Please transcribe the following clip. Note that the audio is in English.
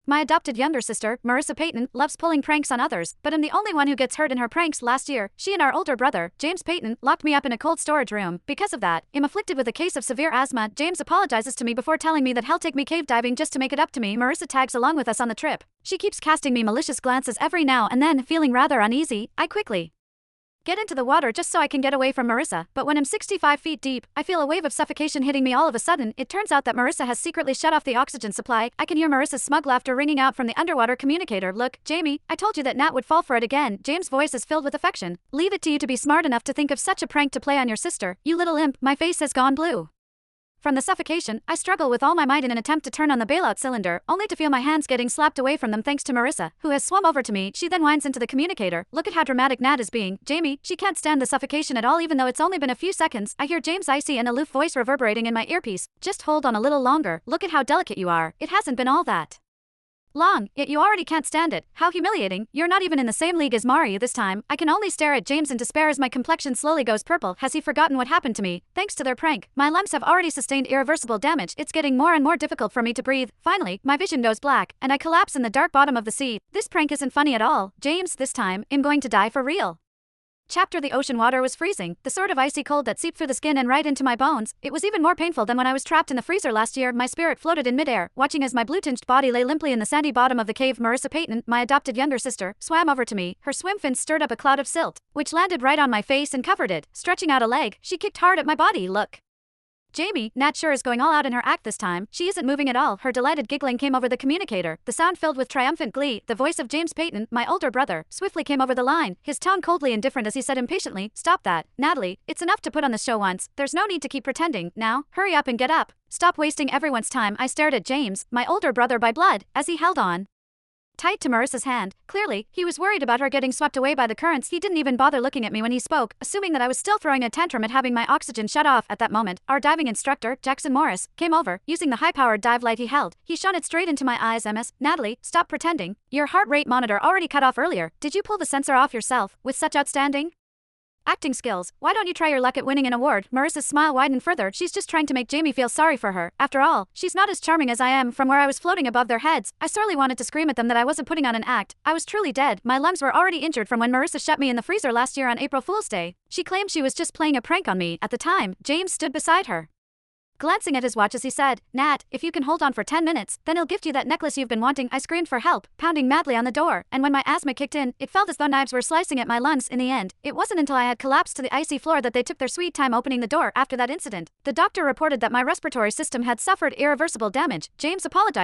My adopted younger sister, Marissa Payton, loves pulling pranks on others, but I'm the only one who gets hurt in her pranks. Last year, she and our older brother, James Payton, locked me up in a cold storage room. Because of that, I'm afflicted with a case of severe asthma. James apologizes to me before telling me that he'll take me cave diving just to make it up to me. Marissa tags along with us on the trip. She keeps casting me malicious glances every now and then. Feeling rather uneasy, I quickly get into the water just so I can get away from Marissa, but when I'm 65 feet deep, I feel a wave of suffocation hitting me all of a sudden. It turns out that Marissa has secretly shut off the oxygen supply. I can hear Marissa's smug laughter ringing out from the underwater communicator. Look, Jamie, I told you that Nat would fall for it again. James' voice is filled with affection. Leave it to you to be smart enough to think of such a prank to play on your sister, you little imp. My face has gone blue. From the suffocation, I struggle with all my might in an attempt to turn on the bailout cylinder, only to feel my hands getting slapped away from them thanks to Marissa, who has swum over to me. She then whines into the communicator. Look at how dramatic Nat is being. Jamie, she can't stand the suffocation at all even though it's only been a few seconds. I hear James' icy and aloof voice reverberating in my earpiece. Just hold on a little longer. Look at how delicate you are. It hasn't been all that long, yet you already can't stand it. How humiliating. You're not even in the same league as Mari this time. I can only stare at James in despair as my complexion slowly goes purple. Has he forgotten what happened to me? Thanks to their prank, my lungs have already sustained irreversible damage. It's getting more and more difficult for me to breathe. Finally, my vision goes black, and I collapse in the dark bottom of the sea. This prank isn't funny at all. James, this time, I'm going to die for real. Chapter The ocean water was freezing, the sort of icy cold that seeped through the skin and right into my bones. It was even more painful than when I was trapped in the freezer last year. My spirit floated in midair, watching as my blue-tinged body lay limply in the sandy bottom of the cave. Marissa Payton, my adopted younger sister, swam over to me. Her swim fins stirred up a cloud of silt, which landed right on my face and covered it. Stretching out a leg, she kicked hard at my body. Look, Jamie, Nat sure is going all out in her act this time. She isn't moving at all. Her delighted giggling came over the communicator, the sound filled with triumphant glee. The voice of James Payton, my older brother, swiftly came over the line, his tone coldly indifferent as he said impatiently, Stop that, Natalie, it's enough to put on the show once. There's no need to keep pretending. Now, hurry up and get up. Stop wasting everyone's time. I stared at James, my older brother by blood, as he held on tight to Marissa's hand. Clearly, he was worried about her getting swept away by the currents. He didn't even bother looking at me when he spoke, assuming that I was still throwing a tantrum at having my oxygen shut off. At that moment, our diving instructor, Jackson Morris, came over, using the high-powered dive light he held. He shone it straight into my eyes. Natalie, stop pretending. Your heart rate monitor already cut off earlier. Did you pull the sensor off yourself? With such outstanding acting skills, why don't you try your luck at winning an award? Marissa's smile widened further. She's just trying to make Jamie feel sorry for her. After all, she's not as charming as I am. From where I was floating above their heads, I sorely wanted to scream at them that I wasn't putting on an act. I was truly dead. My lungs were already injured from when Marissa shut me in the freezer last year on April Fool's Day. She claimed she was just playing a prank on me. At the time, James stood beside her, glancing at his watch as he said, Nat, if you can hold on for 10 minutes, then he'll gift you that necklace you've been wanting. I screamed for help, pounding madly on the door, and when my asthma kicked in, it felt as though knives were slicing at my lungs. In the end, it wasn't until I had collapsed to the icy floor that they took their sweet time opening the door. After that incident, the doctor reported that my respiratory system had suffered irreversible damage. James apologized